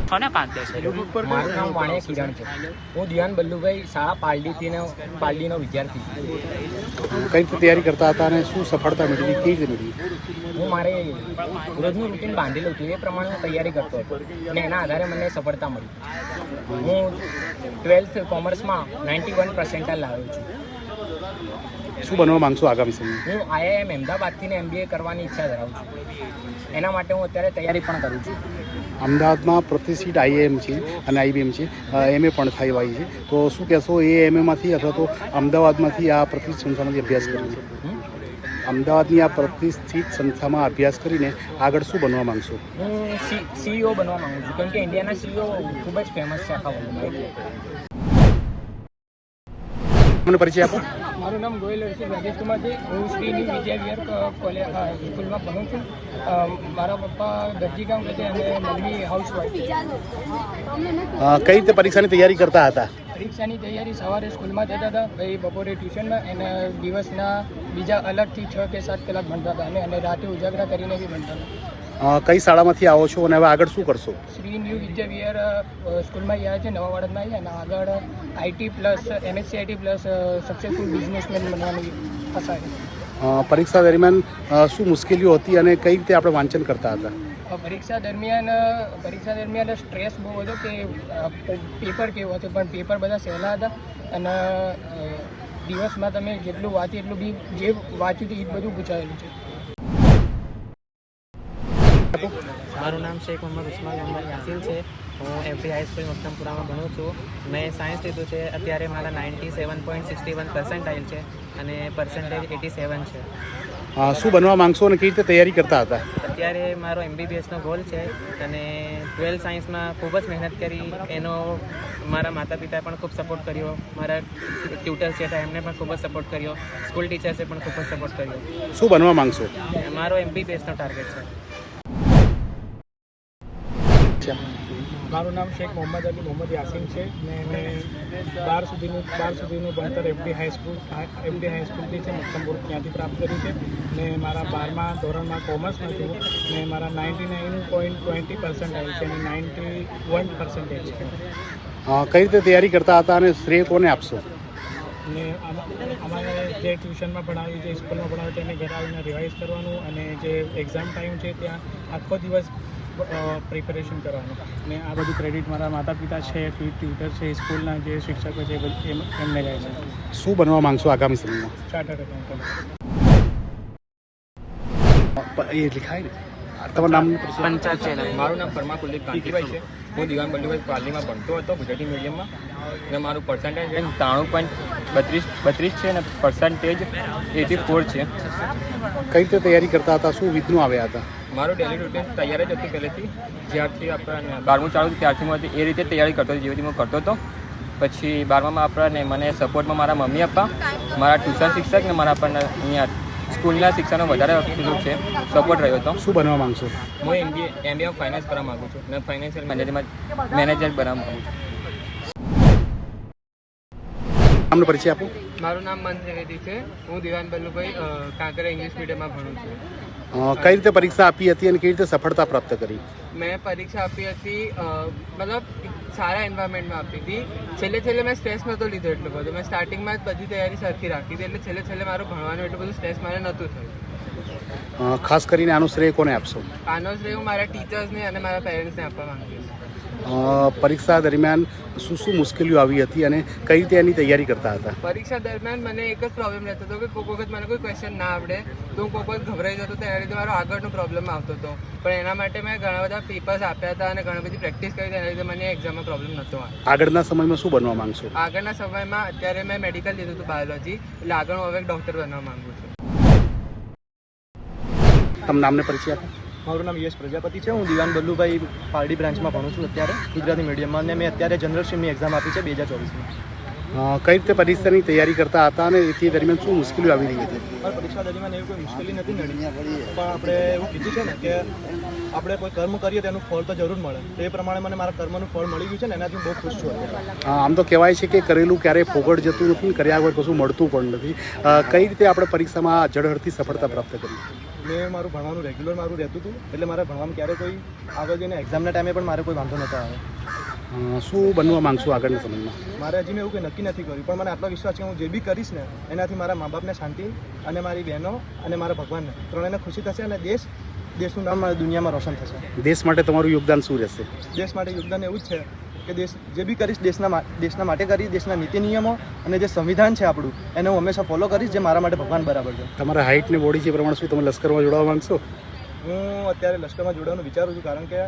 6 ને 5-10. મારું નામ વાણિયા કિરણ છે. હું દિવાન બલ્લુભાઈ શાળા પાલડીનો વિદ્યાર્થી છું. કઈ રીતે તૈયારી કરતા હતા અને શું સફળતા મેળવી, કેવી રીતે મેળવી? હું મારે રોજનું રૂટીન બાંધેલું હતું, એ પ્રમાણે હું તૈયારી કરતો હતો અને એના આધારે મને સફળતા મળી. હું 12th કોમર્સમાં 91% લાવ્યો છું. શું બનવા માંગશો આગામી સમયમાં? હું IIM અમદાવાદથી MBA કરવાની ઈચ્છા ધરાવું છું. એના માટે હું અત્યારે તૈયારી પણ કરું છું. અમદાવાદમાં પ્રતિષ્ઠિત IIM છે અને IBM છે, MA પણ થઈ હોય છે, તો શું કહેશો એ MAમાંથી અથવા તો અમદાવાદમાંથી આ પ્રતિષ્ઠિત સંસ્થામાંથી અભ્યાસ કરીને અમદાવાદની આ પ્રતિષ્ઠિત સંસ્થામાં અભ્યાસ કરીને આગળ શું બનવા માંગશો? હું CEO બનવા માંગુ છું, કેમ કે ઇન્ડિયાના CEO ખૂબ જ ફેમસ છે આખા વર્લ્ડમાં. મને પરિચય આપો. મારું નામ ગોયલ હર્ષિત રાજેશ કુમાર છે. હું શ્રી ન્યૂ વિદ્યાવિહાર કોલેજ સ્કૂલમાં ભણું છું. મારા પપ્પા દરજીકામ કરે છે અને મમ્મી હાઉસવાઈફ. કઈ રીતે પરીક્ષાની તૈયારી કરતા હતા? પરીક્ષાની તૈયારી સવારે સ્કૂલમાં જતા હતા, પછી બપોરે ટ્યુશનમાં, અને દિવસના બીજા અલગથી 6 કે 7 કલાક ભણતા હતા અને રાતે ઉજાગરા કરીને બી ભણતા હતા. કઈ શાળામાંથી આવો છો અને હવે આગળ શું કરશો? શ્રી ન્યૂ વિદ્યાવિહાર સ્કૂલમાં આવ્યા છે, નવા વાડદમાં આવ્યા, અને આગળ IT plus MSc IT plus successful businessman બનવાની આશા છે. પરીક્ષા દરમિયાન શું મુશ્કેલીઓ હતી અને કઈ રીતે આપણે વાંચન કરતા હતા? પરીક્ષા દરમિયાન સ્ટ્રેસ બહુ હતો કે પેપર કેવો હતો, પણ પેપર બધા સહેલા હતા અને દિવસમાં તમે જેટલું વાંચ્યું એટલું બી જે વાંચ્યું હતું એ બધું પૂછાયેલું છે. મારું નામ શેખ મોહમ્મદ ઉસ્માન મોહમ્મદ યાસીન છે. હું FD હાઈસ્કૂલ મક્તમપુરામાં ભણું છું. મેં સાયન્સ લીધું છે. અત્યારે મારા 97.61% છે અને પર્સન્ટેજ 87 છે. શું બનવા માંગશો અને કેવી રીતે તૈયારી કરતા હતા? અત્યારે મારો MBBSનો ગોલ છે અને 12 સાયન્સમાં ખૂબ જ મહેનત કરી. એનો મારા માતા પિતાએ પણ ખૂબ સપોર્ટ કર્યો, મારા ટ્યુટર્સ હતા એમને પણ ખૂબ જ સપોર્ટ કર્યો, સ્કૂલ ટીચર્સે પણ ખૂબ જ સપોર્ટ કર્યો. શું બનવા માંગશો? મારો MBBSનો ટાર્ગેટ છે. મારું નામ શેખ મોહમ્મદ અલી મોહમ્મદ યાસીન છે ને મેં 12 સુધીનું ભણતર FD હાઈસ્કૂલથી છે મક્તમપુર, ત્યાંથી પ્રાપ્ત કર્યું છે ને મારા 12મા ધોરણમાં કોમર્સમાં છું ને મારા 99.20% છે અને 91% છે. કઈ રીતે તૈયારી કરતા હતા અને શ્રેય કોને આપશો? ને અમારે જે ટ્યુશનમાં ભણાવ્યું, જે સ્કૂલમાં ભણાવ્યું તેને ઘરે આવીને રિવાઇઝ કરવાનું, અને જે એક્ઝામ ટાઈમ છે ત્યાં આખો દિવસ પ્રિપેરેશન કરવાનું. ને આ બધું ક્રેડિટ મારા માતા પિતા છે, ટ્યુટર છે, સ્કૂલના જે શિક્ષકો છે એમને જાય છે. શું બનવા માંગશો આગામી સમયમાં? Chartered accountant. એ લિખાય ને તમારું નામ? પંચાયત છે. મારું નામ પરમા કુલદીપ કાંતિભાઈ છે. હું દિવાન બલ્લુભાઈ પાલડીમાં ભણતો હતો, ગુજરાતી મીડિયમમાં, અને મારું પર્સન્ટેજ 93.32 છે અને પર્સન્ટેજ 84 છે. કઈ રીતે તૈયારી કરતા હતા? શું વિઘ્નો આવ્યા હતા? મારું ડેલી રૂટીન તૈયાર જ હતું પહેલેથી, જ્યારથી આપણને 12મું ચાલુ હતું ત્યારથી હું એ રીતે તૈયારી કરતો હતો, જેવી હું કરતો હતો. પછી 12મામાં આપણને મને સપોર્ટમાં મારા મમ્મી પપ્પા, મારા ટ્યુશન શિક્ષક ને મારા આપણને અહીંયા સ્કૂલના શિક્ષણનો વધારે પેલું છે સપોર્ટ રહ્યો હતો. શું બનવા માંગશો? હું MBA ફાઇનાન્સ કરવા માગું છું અને ફાઇનાન્શિયલ મેનેજર બનવા માગું છું. નામનો પરિચય આપો. મારું નામ મન ત્રિવેદી છે. હું દિવાન બલ્લુભાઈ કાંકરા ઇંગ્લિશ મીડિયમમાં ભણું છું. કઈ રીતે પરીક્ષા આપી હતી અને કેવી રીતે સફળતા પ્રાપ્ત કરી? મેં પરીક્ષા આપી હતી મતલબ સારા એન્વાયરમેન્ટમાં આપી હતી. છેલ્લે મેં સ્ટ્રેસ નહોતો લીધો એટલો બધો. મેં સ્ટાર્ટિંગમાં જ બધી તૈયારી સરખી રાખી હતી, એટલે છેલ્લે મારું ભણવાનું એટલું બધું સ્ટ્રેસ મારે નહોતું થયું. ખાસ કરીને આનું શ્રેય કોને આપશો? આનો શ્રેય હું મારા ટીચર્સને અને મારા પેરેન્ટ્સને આપવા માંગુ છું. પરીક્ષા દરમિયાન શું મુશ્કેલીઓ આવી હતી અને કઈ રીતે એની તૈયારી કરતા હતા? પરીક્ષા દરમિયાન મને એક જ પ્રોબ્લેમ રહેતો હતો કે કોઈક વખત મને કોઈ ક્વેશ્ચન ના આવડે તો હું કોઈક વખત ગભરાઈ જતો, તેના લીધે મારો આગળનો પ્રોબ્લેમ આવતો હતો. પણ એના માટે મેં ઘણા બધા પેપર્સ આપ્યા હતા અને ઘણી બધી પ્રેક્ટિસ કરી, તેના લીધે મને એક્ઝામમાં પ્રોબ્લેમ નહોતો આવ્યો. આગળના સમયમાં શું બનવા માંગશો? આગળના સમયમાં અત્યારે મેં મેડિકલ લીધું હતું, બાયોલોજી, એટલે આગળ હું હવે ડૉક્ટર બનવા માંગુ છું. તમે નામને પરિચય આપો. મારું નામ યશ પ્રજાપતિ છે. હું દિવાન બલ્લુભાઈ પાલડી બ્રાન્ચમાં ભણું છું અત્યારે ગુજરાતી મીડિયમમાં, અને મેં અત્યારે જનરલ સ્ટ્રીમની એક્ઝામ આપી છે 2024માં. કઈ રીતે પરીક્ષાની તૈયારી કરતા હતા અને તે દરમિયાન શું મુશ્કેલીઓ આવી રહી હતી? પણ પરીક્ષા દરમિયાન એવી કોઈ મુશ્કેલી નથી નડી, પણ આપણે એવું કીધું છે ને કે આપણે કોઈ કર્મ કરીએ તેનું ફળ તો જરૂર મળે. તો એ પ્રમાણે મને મારા કર્મનું ફળ મળી ગયું છે ને, એનાથી હું બહુ ખુશ છું અત્યારે. આમ તો કહેવાય છે કે કરેલું ક્યારેય ફોગટ જતું નથી ને કર્યા વગર કશું મળતું પણ નથી. કઈ રીતે આપણે પરીક્ષામાં ઝળહળતી સફળતા પ્રાપ્ત કરી? મેં મારું ભણવાનું રેગ્યુલર મારું રહેતું હતું, એટલે મારે ભણવામાં ક્યારેય કોઈ આગળ જઈને એક્ઝામના ટાઈમે પણ મારે કોઈ વાંધો નહોતો આવે. શું બનવા માંગશું આગળના સમયમાં? મારે હજી મેં એવું કંઈ નક્કી નથી કર્યું, પણ મને આટલો વિશ્વાસ છે કે હું જે બી કરીશ ને એનાથી મારા મા બાપને શાંતિ અને મારી બહેનો અને મારા ભગવાનને ત્રણેયને ખુશી થશે અને દેશનું નામ દુનિયામાં રોશન થશે. દેશ માટે તમારું યોગદાન શું રહેશે? દેશ માટે યોગદાન એવું જ છે કે દેશ જે બી કરીશ દેશના માટે કરીશ, દેશના નીતિ નિયમો અને જે સંવિધાન છે આપણું એને હું હંમેશા ફોલો કરીશ, જે મારા માટે ભગવાન બરાબર છે. તમારા હાઇટ ને બોડી છે પ્રમાણે શું તમે લશ્કરમાં જોડાવા માંગશો? હું અત્યારે લશ્કરમાં જોડાવાનું વિચારું છું, કારણ કે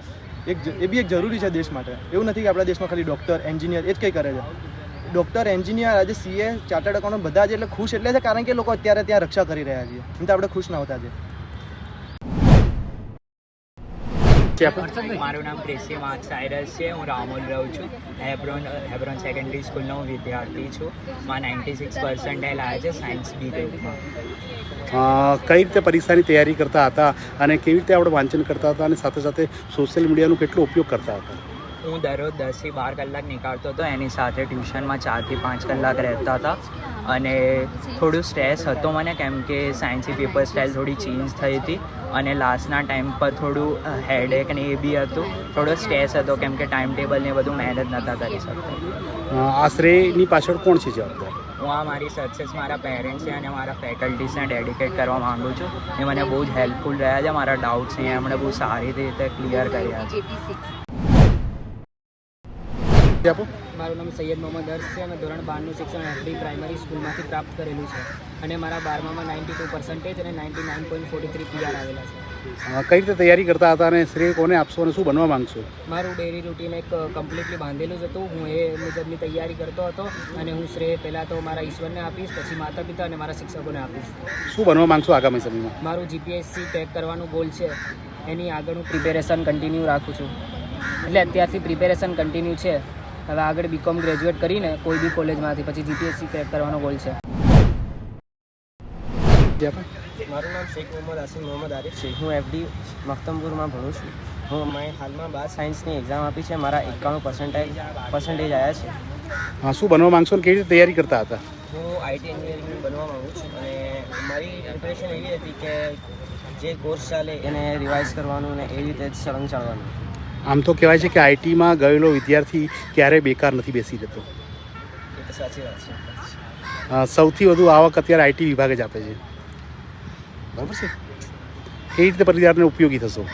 એ બી એક જરૂરી છે દેશ માટે. એવું નથી કે આપણા દેશમાં ખાલી ડૉક્ટર એન્જિનિયર એ જ કંઈ કરે છે. ડૉક્ટર એન્જિનિયર આજે CA ચાર્ટર્ડ એકાઉન્ટન્ટ બધા જ એટલે ખુશ એટલે છે કારણ કે લોકો અત્યારે ત્યાં રક્ષા કરી રહ્યા છીએ, નહીં તો આપણે ખુશ ના હોતા છે. મારું નામ ક્રિસી માર્ક સાયરસ છે. હું રામોલ રહું છું. હેબ્રોન સેકન્ડરી સ્કૂલનો હું વિદ્યાર્થી છું. મારા 96% આવ્યા છે સાયન્સ બી ગ્રુપમાં. કઈ રીતે પરીક્ષાની તૈયારી કરતા હતા અને કેવી રીતે આપણે વાંચન કરતા હતા અને સાથે સાથે સોશિયલ મીડિયાનો કેટલો ઉપયોગ કરતા હતા? હું દરરોજ 10 થી 12 કલાક નીકાળતો હતો. એની સાથે ટ્યુશનમાં 4 થી 5 કલાક રહેતા હતા અને થોડું સ્ટ્રેસ હતો મને, કેમ કે સાયન્સની પેપર સ્ટાઇલ થોડી ચેન્જ થઈ હતી અને લાસ્ટના ટાઈમ પર થોડું હેડેક ને એ બી હતું. થોડો સ્ટ્રેસ હતો કેમ કે ટાઈમ ટેબલ ને બધું મહેનત નહોતા કરી શકતા. આશરેની પાછળ કોણ છે જવાબદાર? હું આ મારી સક્સેસ મારા પેરેન્ટ્સ છે અને મારા ફેકલ્ટીઝને ડેડિકેટ કરવા માગું છું. એ મને બહુ જ હેલ્પફુલ રહ્યા છે. મારા ડાઉટ્સને એમણે બહુ સારી રીતે ક્લિયર કર્યા છે. મારું નામ સૈયદ મોહમ્મદ અર્શ છે અને ધોરણ 12નું શિક્ષણ FD પ્રાઇમરી સ્કૂલમાંથી પ્રાપ્ત કરેલું છે અને મારા 12માં 92% અને 99.43 PR આવેલા છે. કઈ રીતે તૈયારી કરતા હતા અને શ્રેય કોને આપશો અને શું બનવા માંગશો? મારું ડેલી રૂટીન એક કમ્પ્લીટલી બાંધેલું જ હતું. હું એ મુજબની તૈયારી કરતો હતો અને હું શ્રેય પહેલાં તો મારા ઈશ્વરને આપીશ, પછી માતા પિતા અને મારા શિક્ષકોને આપીશ. શું બનવા માંગશો આગામી સમયમાં? મારું GPSC ક્રેક કરવાનું ગોલ છે. એની આગળનું પ્રિપેરેશન કન્ટિન્યુ રાખું છું. એટલે અત્યારથી પ્રિપેરેશન કન્ટિન્યુ છે. હવે આગળ BCom ગ્રેજ્યુએટ કરીને કોઈ બી કોલેજમાંથી પછી GPSC ક્રેક કરવાનો ગોલ છે. મારું નામ શેખ મોહમ્મદ આસિમ મોહમ્મદ આરિફ છે. હું FD મખ્તમપુરમાં ભણું છું. મેં હાલમાં 12 સાયન્સની એક્ઝામ આપી છે. મારા 91% આવ્યા છે. શું બનવા માંગશો અને કેવી રીતે તૈયારી કરતા હતા? હું IT એન્જિનિયરિંગ બનવા માગું છું અને મારી પ્રિપેરેશન એવી હતી કે જે કોર્સ ચાલે એને રિવાઇઝ કરવાનું અને એ રીતે જ સળંગ ચાલવાનું. આમ તો કહેવાય છે કે આઈટીમાં ગયેલો વિદ્યાર્થી ક્યારેય બેકાર નથી બેસી રહેતો. એ તો સાચી વાત છે. સૌથી વધુ આવક અત્યારે IT વિભાગ જ આપે છે, બરાબર છે? કેવી રીતે પરિવારને ઉપયોગી થશો?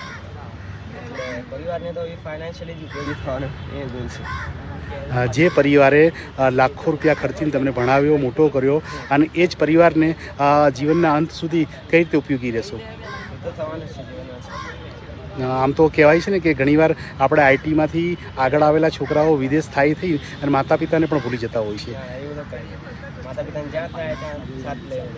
એટલે પરિવારને તો એ ફાઇનાન્શિયલી જ ઉપયોગી થવાનો એ ગોલ છે. જે પરિવારે લાખો રૂપિયા ખર્ચીને તમને ભણાવ્યો, મોટો કર્યો અને એ જ પરિવારને જીવનના અંત સુધી કઈ રીતે ઉપયોગી રહેશો? એ તો થવાનું છે જીવનમાં. આમ તો કહેવાય છે ને કે ઘણીવાર આપણે આઈટીમાંથી આગળ આવેલા છોકરાઓ વિદેશ સ્થાયી થઈ અને માતા પિતાને પણ ભૂલી જતા હોય છે. એવું તો કંઈ માતા પિતાને જ્યાં થાય ત્યાં સાથ લેવું.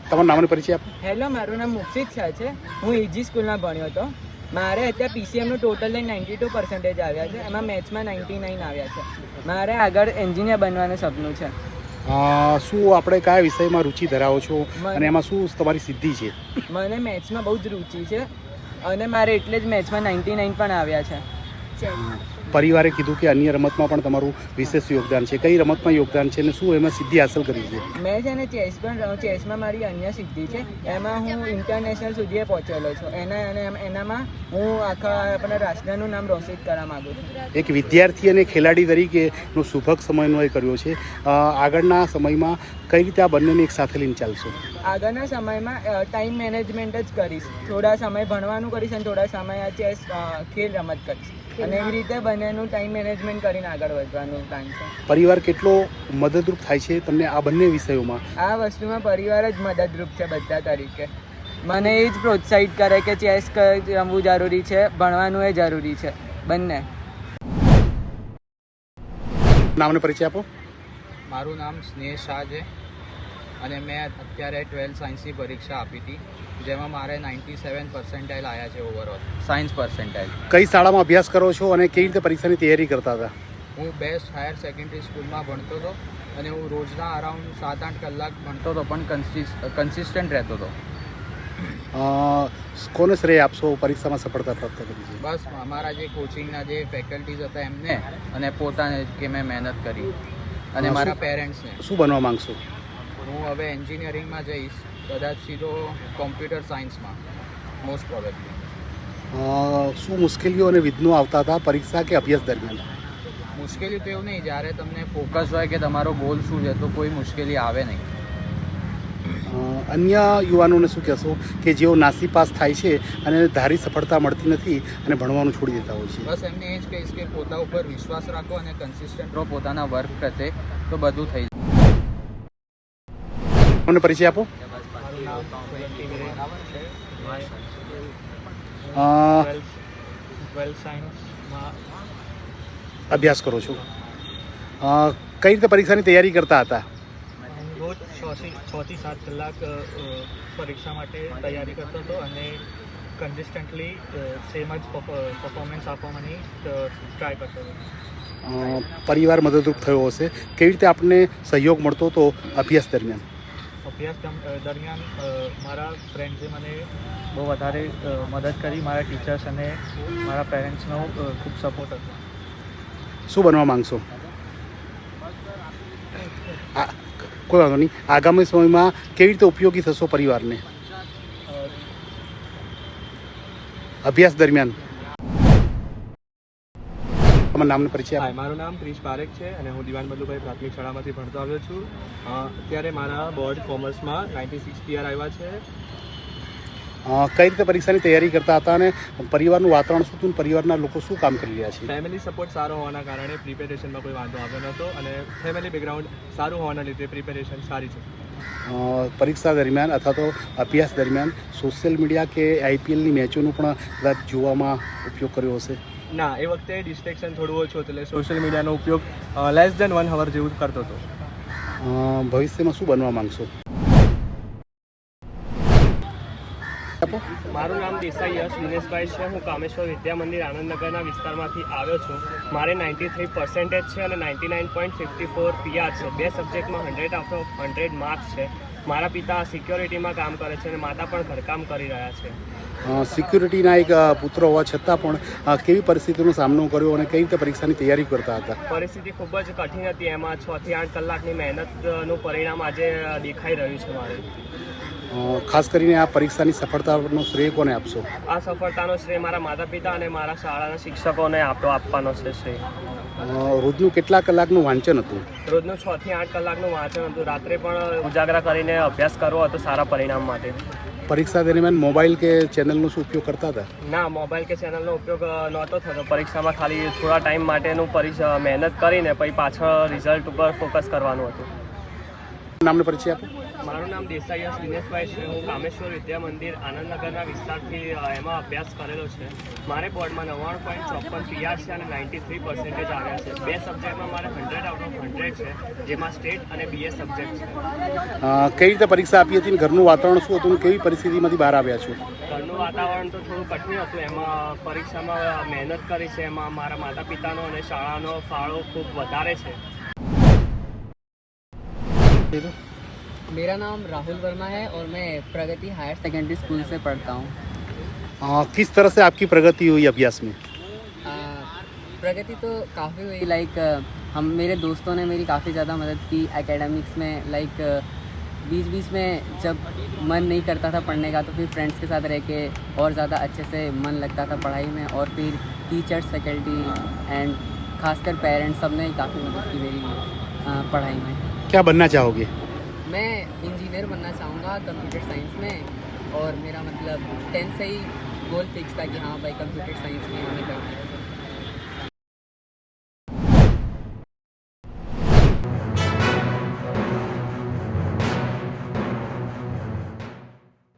તમારું નામનો પરિચય આપો. હેલો, મારું નામ મુક્ષિત શાહ છે. હું EG સ્કૂલમાં ભણ્યો હતો. મારે અત્યારે PCMનું ટોટલ લઈને 92% આવ્યા છે. એમાં મેથ્સમાં 99 આવ્યા છે. મારે આગળ એન્જિનિયર બનવાનું સપનું છે. શું આપણે કયા વિષયમાં રુચિ ધરાવો છો અને એમાં શું તમારી સિદ્ધિ છે? મને મેથ્સમાં બહુ જ રુચિ છે અને મારે એટલે જ મેથ્સમાં 99 પણ આવ્યા છે. પરિવારે કીધું કે અન્ય રમતમાં પણ તમારું વિશેષ યોગદાન છે. કઈ રમતમાં યોગદાન છે અને શું એમાં સિદ્ધિ હાંસલ કરી છે? મેં છે ને ચેસ પણ ચેસમાં મારી અન્ય સિદ્ધિ છે. એમાં હું ઇન્ટરનેશનલ સુધી પહોંચેલો છું. એનામાં હું આખા આપણા રાષ્ટ્રનું નામ રોશન કરવા માગું છું. એક વિદ્યાર્થી અને ખેલાડી તરીકેનો સુભગ સમન્વય કર્યો છે. આગળના સમયમાં કઈ રીતે આ બંનેને એક સાથે લઈને ચાલશો? આગળના સમયમાં ટાઈમ મેનેજમેન્ટ જ કરીશ. થોડા સમય ભણવાનું કરીશ અને થોડા સમય આ ચેસ ખેલ રમત કરીશ અને એવી રીતે બંનેનું ટાઈમ મેનેજમેન્ટ કરીને આગળ વધવાનું પ્લાન છે. પરિવાર કેટલો મદદરૂપ થાય છે તમને આ બંને વિષયોમાં? આ વસ્તુમાં પરિવાર જ મદદરૂપ છે બધા તરીકે. મને એ જ પ્રોત્સાહિત કરે કે ચેસ રમવું જરૂરી છે, ભણવાનું એ જરૂરી છે, બંને. નામનો પરિચય આપો. મારું નામ સ્નેહ શાહ છે. અને મેં અત્યારે 12 સાયન્સની પરીક્ષા આપી હતી, જેમાં મારે 97 પર્સન્ટાઇલ આવ્યા છે ઓવરઓલ સાયન્સ પર્સન્ટાઇલ. કઈ શાળામાં અભ્યાસ કરો છો અને કેવી રીતે પરીક્ષાની તૈયારી કરતા હતા? હું બેસ્ટ હાયર સેકન્ડરી સ્કૂલમાં ભણતો હતો અને હું રોજના અરાઉન્ડ 7-8 કલાક ભણતો હતો, પણ કન્સિસ્ટન્ટ રહેતો હતો. કોને શ્રેય આપશો પરીક્ષામાં સફળતા પ્રાપ્ત કરી છે? બસ અમારા જે કોચિંગના જે ફેકલ્ટીઝ હતા એમને, અને પોતાને કે મેં મહેનત કરી, અને મારા પેરેન્ટ્સને. શું બનવા માંગશો? હું હવે એન્જિનિયરિંગમાં જઈશ, કદાચ સીધો કોમ્પ્યુટર સાયન્સમાં મોસ્ટ પ્રોબેબલી. શું મુશ્કેલીઓ અને વિઘ્નો આવતા હતા પરીક્ષા કે અભ્યાસ દરમિયાન? મુશ્કેલી તો એવું નહીં, જ્યારે તમને ફોકસ હોય કે તમારો ગોલ શું છે તો કોઈ મુશ્કેલી આવે નહીં. અન્ય યુવાનોને શું કહેશો કે જેઓ નાસીપાસ થાય છે અને ધારી સફળતા મળતી નથી અને ભણવાનું છોડી દેતા હોય છે? બસ એમને એ જ કહીશ કે પોતા ઉપર વિશ્વાસ રાખો અને કન્સિસ્ટન્ટ રહો પોતાના વર્ક પ્રત્યે, તો બધું થઈ જાય. મને પરિચય આપો. અભ્યાસ કરો છો, કઈ રીતે પરીક્ષાની તૈયારી કરતા હતા? રોજ 6 થી 7 કલાક પરીક્ષા માટે તૈયારી કરતો હતો અને કન્સિસ્ટન્ટલી સેમ જ પરફોર્મન્સ આપવાની ટ્રાય કરતો હતો. પરિવાર મદદરૂપ થયો હશે, કેવી રીતે આપને સહયોગ મળતો હતો અભ્યાસ દરમિયાન? અભ્યાસ દરમિયાન મારા ફ્રેન્ડ્સે મને બહુ વધારે મદદ કરી, મારા ટીચર્સ અને મારા પેરેન્ટ્સનો ખૂબ સપોર્ટ હતો. શું બનવા માંગશો? કોઈ વાંધો નહીં. આગામી સમયમાં કેવી રીતે ઉપયોગી થશો પરિવારને અભ્યાસ દરમિયાન? તમારું નામનો પરિચય આપો. મારું નામ ક્રિશ પારેખ છે અને હું દિવાન બલ્લુભાઈ પ્રાથમિક શાળામાંથી ભણતો આવ્યો છું. અત્યારે મારા બોર્ડ કોમર્સમાં 96 PR આવ્યા છે. કઈ રીતે પરીક્ષાની તૈયારી કરતા હતા અને પરિવારનું વાતાવરણ શું હતું? પરિવારના લોકો શું કામ કરી રહ્યા છે? ફેમિલી સપોર્ટ સારો હોવાના કારણે પ્રિપેરેશનમાં કોઈ વાંધો આવ્યો નહોતો અને ફેમિલી બેકગ્રાઉન્ડ સારું હોવાના લીધે પ્રિપેરેશન સારી છે. પરીક્ષા દરમિયાન અથવા તો અભ્યાસ દરમિયાન સોશિયલ મીડિયા કે IPLની મેચોનું પણ કદાચ જોવામાં ઉપયોગ કર્યો હશે? ના, એ વખતે ડિસ્ટ્રેક્શન થોડું ઓછું હતું, એટલે સોશિયલ મીડિયાનો ઉપયોગ લેસ દેન 1 hour જેવું કરતો હતો. ભવિષ્યમાં શું બનવા માંગશો? મારું નામ દેસાઈ યશ દિનેશભાઈ છે. હું કામેશ્વર વિદ્યા મંદિર આનંદનગરના વિસ્તારમાંથી આવ્યો છું. મારે 93% છે અને 99.54 PR છે. 2 સબ્જેક્ટમાં 100 out of 100 માર્ક્સ છે. મારા પિતા સિક્યોરિટીમાં કામ કરે છે અને માતા પણ ઘરકામ કરી રહ્યા છે. સિક્યુરિટીના એક પુત્ર હોવા છતાં પણ કેવી પરિસ્થિતિનો સામનો કર્યો અને કઈ રીતે પરીક્ષાની તૈયારી કરતા હતા? પરિસ્થિતિ ખૂબ જ કઠિન હતી. એમાં 6 થી 8 કલાકની મહેનતનું પરિણામ આજે દેખાઈ રહ્યું છે મારે. ખાસ કરીને આ પરીક્ષાની સફળતાનો શ્રેય કોને આપશો? આ સફળતાનો શ્રેય મારા માતા પિતા અને મારા શાળાના શિક્ષકોને આપવાનો છે શ્રેય. રોજનું કેટલા કલાકનું વાંચન હતું? રોજનું 6 થી 8 કલાકનું વાંચન હતું. રાત્રે પણ ઉજાગરા કરીને અભ્યાસ કરવો હતો સારા પરિણામ માટે. પરીક્ષા દરમિયાન મોબાઈલ કે ચેનલનો શું ઉપયોગ કરતા હતા? ના, મોબાઈલ કે ચેનલનો ઉપયોગ નહોતો થતો. પરીક્ષામાં ખાલી થોડા ટાઈમ માટેનું મહેનત કરીને પછી પાછળ રિઝલ્ટ ઉપર ફોકસ કરવાનું હતું. નામનો પરિચય આપો. મારું નામ દેસાઈ યશ દિનેશભાઈ છે. હું કામેશ્વર વિદ્યા મંદિર આનંદનગરના વિસ્તારથી એમાં અભ્યાસ કરેલો છે. મારે બોર્ડમાં 99.54 PR છે અને 93% આવ્યા છે. 2 સબ્જેક્ટમાં મારે 100 out of 100 છે, જેમાં સ્ટેટ અને BA સબ્જેક્ટ છે. કઈ રીતે પરીક્ષા આપી હતી? ઘરનું વાતાવરણ શું હતું? કેવી પરિસ્થિતિમાંથી બહાર આવ્યા છો? ઘરનું વાતાવરણ તો થોડું કઠિન હતું. એમાં પરીક્ષામાં મહેનત કરી છે. એમાં મારા માતા પિતાનો અને શાળાનો ફાળો ખૂબ વધારે છે. मेरा नाम राहुल वर्मा है और मैं प्रगति हायर सेकेंडरी स्कूल से पढ़ता हूँ. किस तरह से आपकी प्रगति हुई अभ्यास में? प्रगति तो काफ़ी हुई. लाइक मेरे दोस्तों ने मेरी काफ़ी ज़्यादा मदद की एकेडमिक्स में. लाइक बीच में जब मन नहीं करता था पढ़ने का तो फिर फ्रेंड्स के साथ रह के और ज़्यादा अच्छे से मन लगता था पढ़ाई में. और फिर टीचर्स, फैकल्टी एंड खासकर पेरेंट्स सब ने काफ़ी मदद की मेरी पढ़ाई में. क्या बनना चाहोगे? मैं इंजीनियर बनना चाहूँगा कंप्यूटर साइंस में. और मेरा मतलब 10th से ही गोल फिक्स था कि हाँ भाई कंप्यूटर साइंस में हमें करना है.